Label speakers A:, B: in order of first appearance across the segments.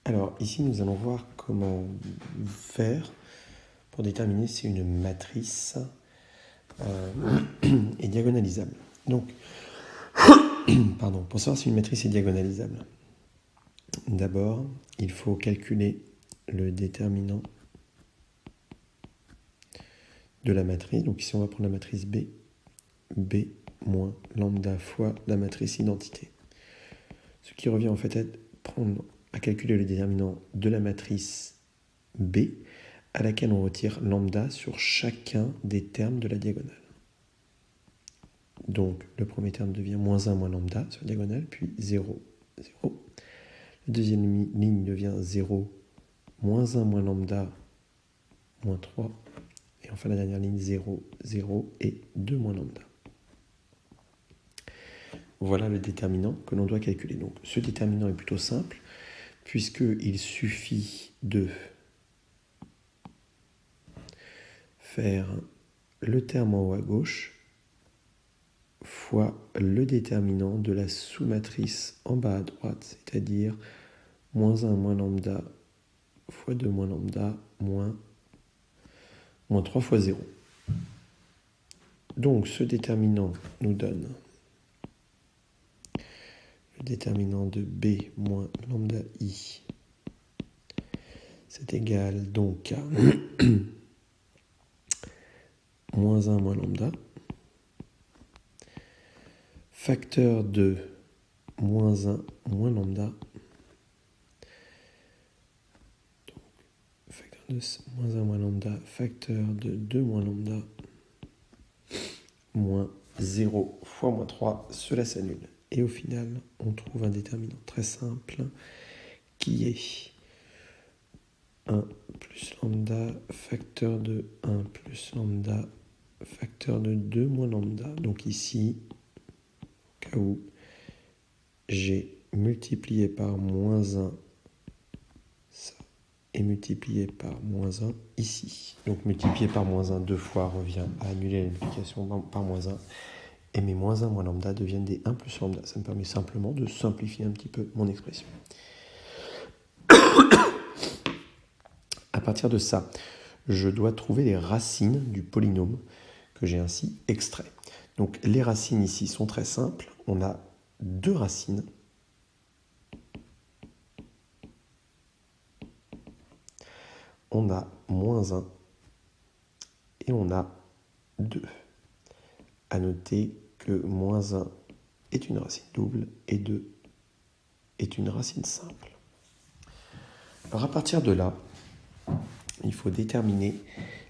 A: Alors ici nous allons voir comment faire pour déterminer si une matrice est diagonalisable. Donc, pour savoir si une matrice est diagonalisable, d'abord il faut calculer le déterminant de la matrice. Donc ici on va prendre la matrice B, B moins lambda fois la matrice identité. Ce qui revient en fait à calculer le déterminant de la matrice B, à laquelle on retire lambda sur chacun des termes de la diagonale. Donc le premier terme devient moins 1 moins lambda sur la diagonale, puis 0, 0. La deuxième ligne devient 0, moins 1 moins lambda, moins 3. Et enfin la dernière ligne 0, 0 et 2 moins lambda. Voilà le déterminant que l'on doit calculer. Donc ce déterminant est plutôt simple, puisqu'il suffit de faire le terme en haut à gauche fois le déterminant de la sous-matrice en bas à droite, c'est-à-dire moins 1 moins lambda fois 2 moins lambda moins 3 fois 0. Donc ce déterminant nous donne le déterminant de B moins lambda I. C'est égal donc à moins 1 moins lambda, facteur de moins 1 moins lambda, donc facteur de moins 1 moins lambda, facteur de 2 moins lambda, moins 0 fois moins 3, cela s'annule. Et au final, on trouve un déterminant très simple qui est 1 plus lambda, facteur de 1 plus lambda, facteur de 2 moins lambda. Donc ici, au cas où j'ai multiplié par moins 1 ça et multiplié par moins 1 ici. Donc multiplié par moins 1 deux fois revient à annuler la multiplication par moins 1. Et mes moins 1 moins lambda deviennent des 1 plus lambda. Ça me permet simplement de simplifier un petit peu mon expression. À partir de ça, je dois trouver les racines du polynôme que j'ai ainsi extrait. Donc les racines ici sont très simples. On a deux racines. On a moins 1 et on a 2. À noter que moins 1 est une racine double et 2 est une racine simple. Alors à partir de là, il faut déterminer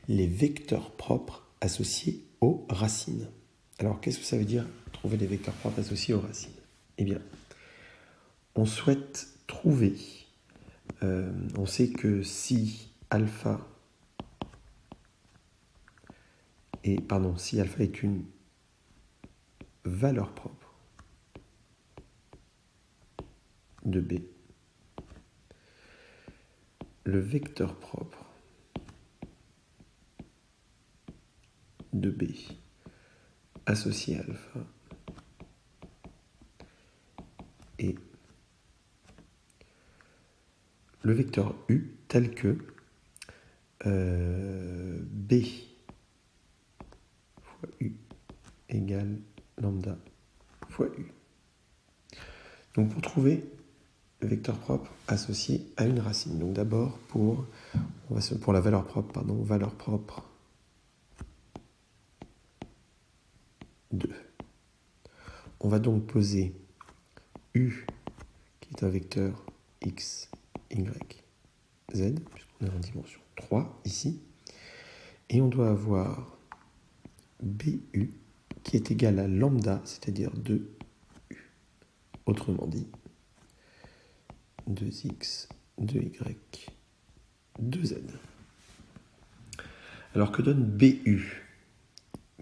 A: les vecteurs propres associés aux racines. Alors qu'est-ce que ça veut dire trouver les vecteurs propres associés aux racines? Eh bien, on souhaite trouver, on sait que si alpha est une valeur propre de B, le vecteur propre de B associé à alpha est le vecteur U tel que B fois U égale lambda fois U. Donc pour trouver le vecteur propre associé à une racine. Donc d'abord pour la valeur propre, valeur propre 2. On va donc poser U qui est un vecteur x, y, z, puisqu'on est en dimension 3 ici. Et on doit avoir BU qui est égal à lambda, c'est-à-dire 2U. Autrement dit, 2x, 2y, 2z. Alors que donne BU?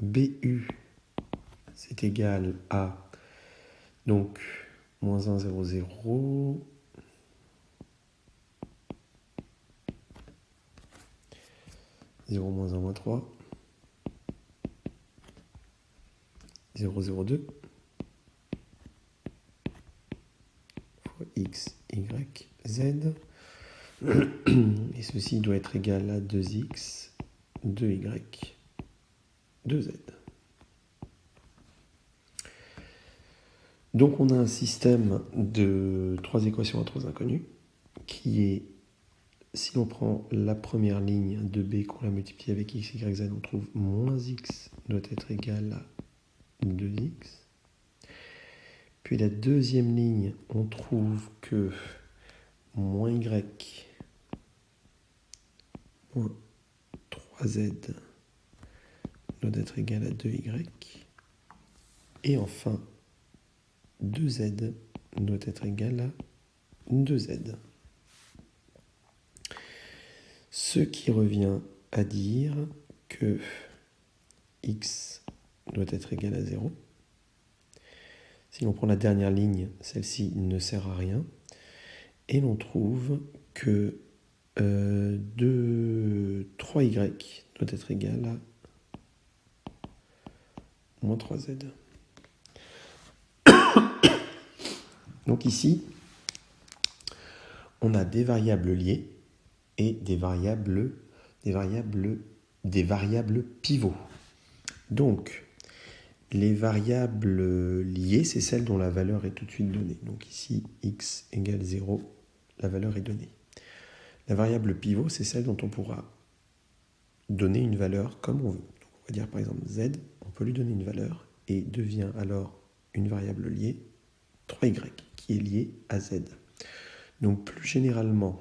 A: BU, c'est égal à, donc, moins 1, 0, 0, 0, moins 1, moins 3, 0, 0, 2, fois x, y, z, Et ceci doit être égal à 2x, 2y, 2z. Donc on a un système de 3 équations à 3 inconnus qui est, si on prend la première ligne de b qu'on la multiplie avec x, y, z, on trouve moins x doit être égal à 2x. Puis la deuxième ligne, on trouve que moins y moins 3z doit être égal à 2y. Et enfin, 2z doit être égal à 2z. Ce qui revient à dire que x doit être égal à 0. Si l'on prend la dernière ligne, celle-ci ne sert à rien. Et l'on trouve que 3y doit être égal à moins 3z. Donc ici, on a des variables liées et des variables pivots. Donc, les variables liées, c'est celles dont la valeur est tout de suite donnée. Donc ici, x égale 0, la valeur est donnée. La variable pivot, c'est celle dont on pourra donner une valeur comme on veut. Donc on va dire par exemple z, on peut lui donner une valeur et devient alors une variable liée, 3y, qui est liée à z. Donc plus généralement,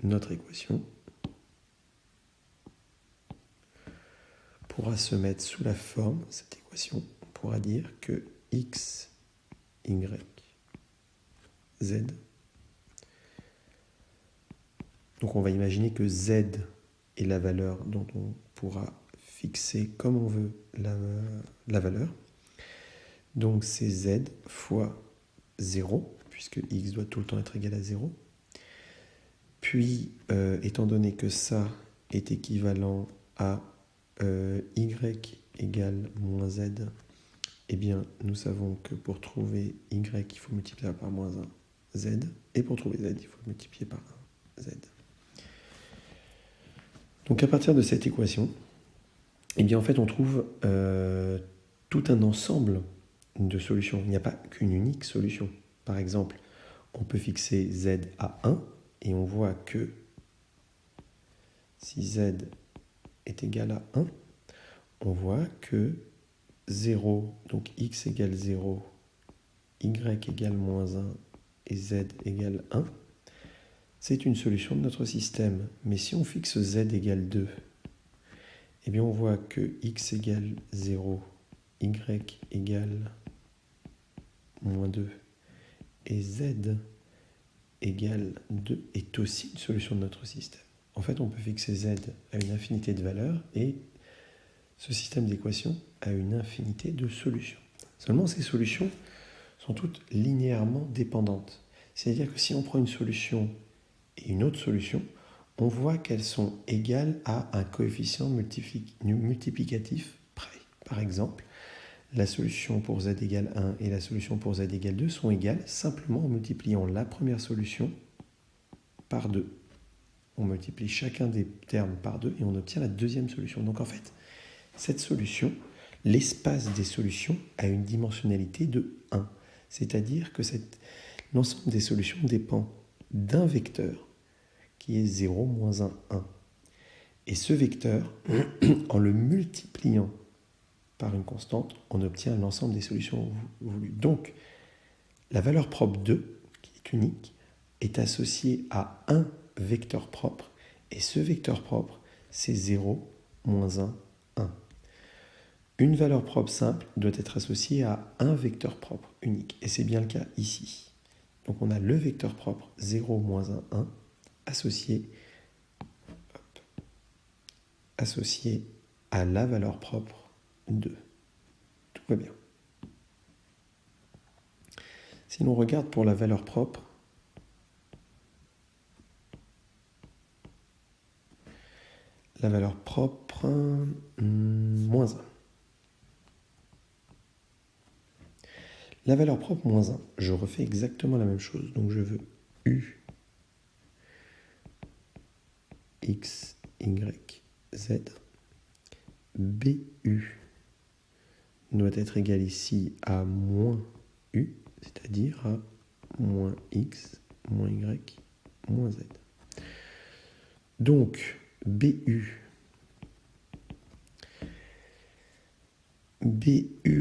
A: notre équation pourra se mettre sous la forme, cette équation, on pourra dire que x, y, z. Donc on va imaginer que z est la valeur dont on pourra fixer comme on veut la valeur. Donc c'est z fois 0, puisque x doit tout le temps être égal à 0. Puis, étant donné que ça est équivalent à y égale moins z, eh bien, nous savons que pour trouver y, il faut multiplier par moins 1 z, et pour trouver z, il faut multiplier par 1 z. Donc à partir de cette équation, eh bien, en fait, on trouve tout un ensemble de solutions. Il n'y a pas qu'une unique solution. Par exemple, on peut fixer z à 1, et on voit que si z est égal à 1, on voit que 0, donc x égale 0, y égale moins 1 et z égale 1, c'est une solution de notre système. Mais si on fixe z égale 2, eh bien on voit que x égale 0, y égale moins 2 et z égale 2 est aussi une solution de notre système. En fait, on peut fixer z à une infinité de valeurs et ce système d'équations a une infinité de solutions. Seulement, ces solutions sont toutes linéairement dépendantes. C'est-à-dire que si on prend une solution et une autre solution, on voit qu'elles sont égales à un coefficient multiplicatif près. Par exemple, la solution pour z égale 1 et la solution pour z égale 2 sont égales simplement en multipliant la première solution par 2. On multiplie chacun des termes par 2 et on obtient la deuxième solution. Donc en fait, cette solution, l'espace des solutions a une dimensionnalité de 1. C'est-à-dire que l'ensemble des solutions dépend d'un vecteur qui est 0, moins 1, 1. Et ce vecteur, en le multipliant par une constante, on obtient l'ensemble des solutions voulues. Donc, la valeur propre 2, qui est unique, est associée à un vecteur propre. Et ce vecteur propre, c'est 0, moins 1, 1. Une valeur propre simple doit être associée à un vecteur propre unique. Et c'est bien le cas ici. Donc on a le vecteur propre 0, moins 1, 1 associé à la valeur propre 2. Tout va bien. Si l'on regarde pour la valeur propre, moins 1. La valeur propre moins 1, je refais exactement la même chose. Donc je veux u x, y, z. BU doit être égal ici à moins U, c'est-à-dire à moins x, moins y, moins z. Donc, BU,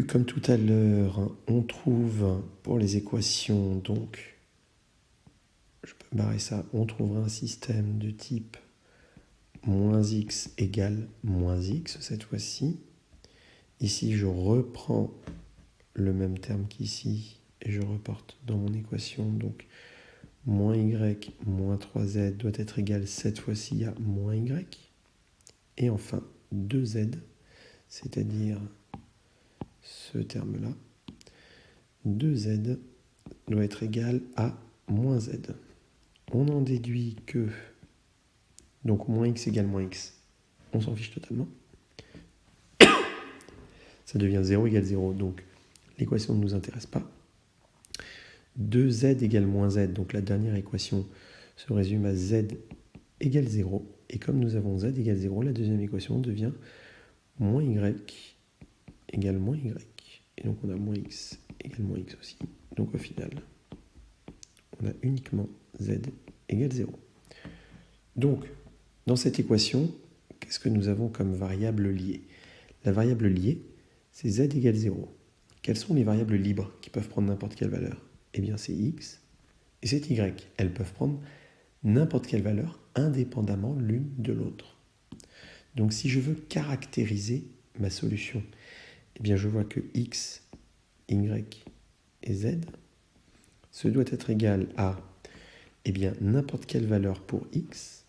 A: comme tout à l'heure, on trouve pour les équations, donc, je peux barrer ça, on trouvera un système de type moins x égale moins x cette fois-ci. Ici, je reprends le même terme qu'ici et je reporte dans mon équation. Donc, moins y moins 3z doit être égal cette fois-ci à moins y. Et enfin, 2z, c'est-à-dire ce terme-là, 2z doit être égal à moins z. On en déduit que, donc moins x égale moins x, on s'en fiche totalement. Ça devient 0 égale 0, donc l'équation ne nous intéresse pas. 2z égale moins z, donc la dernière équation se résume à z égale 0. Et comme nous avons z égale 0, la deuxième équation devient moins y égale moins y. Et donc on a moins x égale moins x aussi. Donc au final, on a uniquement z égale 0. Donc, dans cette équation, qu'est-ce que nous avons comme variable liée? La variable liée, c'est z égale 0. Quelles sont les variables libres qui peuvent prendre n'importe quelle valeur? Eh bien, c'est x et c'est y. Elles peuvent prendre n'importe quelle valeur indépendamment l'une de l'autre. Donc, si je veux caractériser ma solution, eh bien, je vois que x, y et z, ce doit être égal à n'importe quelle valeur pour x.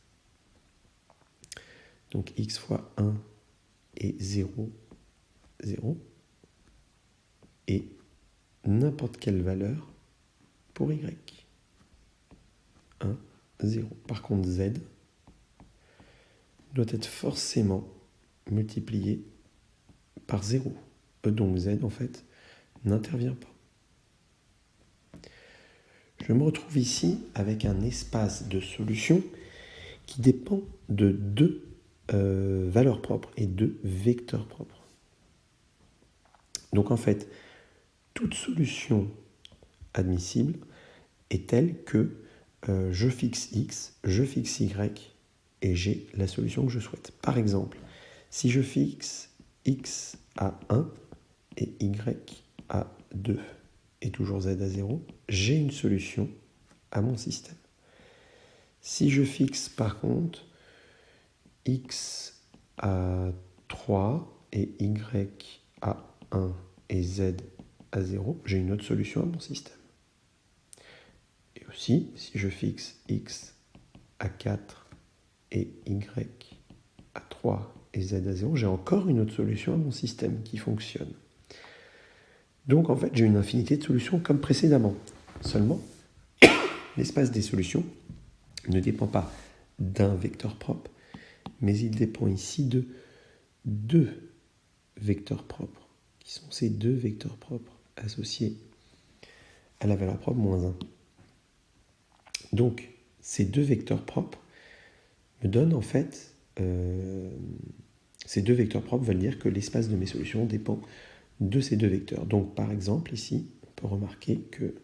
A: Donc, x fois 1 est 0, 0. Et n'importe quelle valeur pour y. 1, 0. Par contre, z doit être forcément multiplié par 0. Donc z, en fait, n'intervient pas. Je me retrouve ici avec un espace de solution qui dépend de deux valeurs propres et deux vecteurs propres. Donc en fait, toute solution admissible est telle que je fixe x, je fixe y et j'ai la solution que je souhaite. Par exemple, si je fixe x à 1 et y à 2 et toujours z à 0, j'ai une solution à mon système. Si je fixe par contre x à 3 et y à 1 et z à 0, j'ai une autre solution à mon système. Et aussi, si je fixe x à 4 et y à 3 et z à 0, j'ai encore une autre solution à mon système qui fonctionne. Donc en fait, j'ai une infinité de solutions comme précédemment. Seulement, l'espace des solutions ne dépend pas d'un vecteur propre, mais il dépend ici de deux vecteurs propres, qui sont ces deux vecteurs propres associés à la valeur propre moins 1. Donc, ces deux vecteurs propres me donnent en fait... ces deux vecteurs propres veulent dire que l'espace de mes solutions dépend de ces deux vecteurs. Donc, par exemple, ici, on peut remarquer que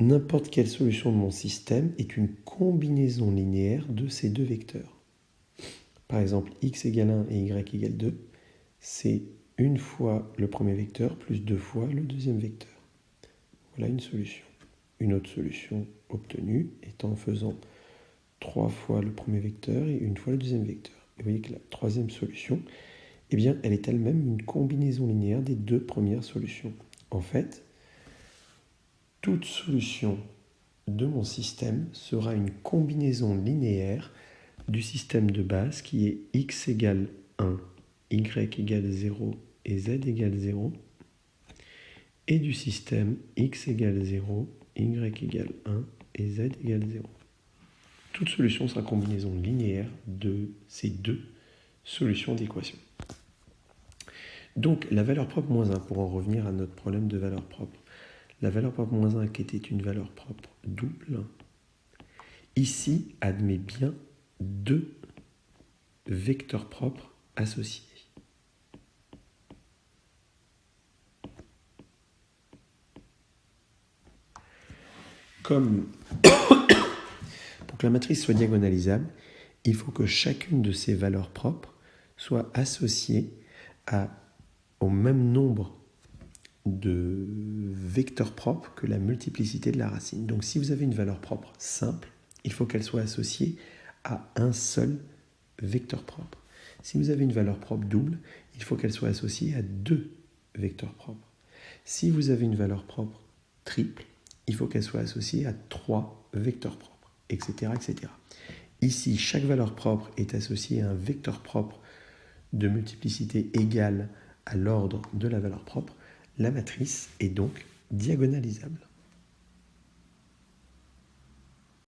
A: n'importe quelle solution de mon système est une combinaison linéaire de ces deux vecteurs. Par exemple, x égale 1 et y égale 2, c'est une fois le premier vecteur plus deux fois le deuxième vecteur. Voilà une solution. Une autre solution obtenue est en faisant 3 fois le premier vecteur et une fois le deuxième vecteur. Et vous voyez que la troisième solution, eh bien, elle est elle-même une combinaison linéaire des deux premières solutions. En fait, toute solution de mon système sera une combinaison linéaire du système de base qui est x égale 1, y égale 0 et z égale 0, et du système x égale 0, y égale 1 et z égale 0. Toute solution sera combinaison linéaire de ces deux solutions d'équation. Donc la valeur propre moins 1, pour en revenir à notre problème de valeur propre. La valeur propre moins 1 qui était une valeur propre double, Ici, admet bien deux vecteurs propres associés. Comme pour que la matrice soit diagonalisable, il faut que chacune de ces valeurs propres soit associée au même nombre de vecteurs propres que la multiplicité de la racine. Donc si vous avez une valeur propre simple, il faut qu'elle soit associée à un seul vecteur propre. Si vous avez une valeur propre double, il faut qu'elle soit associée à deux vecteurs propres. Si vous avez une valeur propre triple, il faut qu'elle soit associée à trois vecteurs propres, etc., etc. Ici, chaque valeur propre est associée à un vecteur propre de multiplicité égale à l'ordre de la valeur propre. La matrice est donc diagonalisable.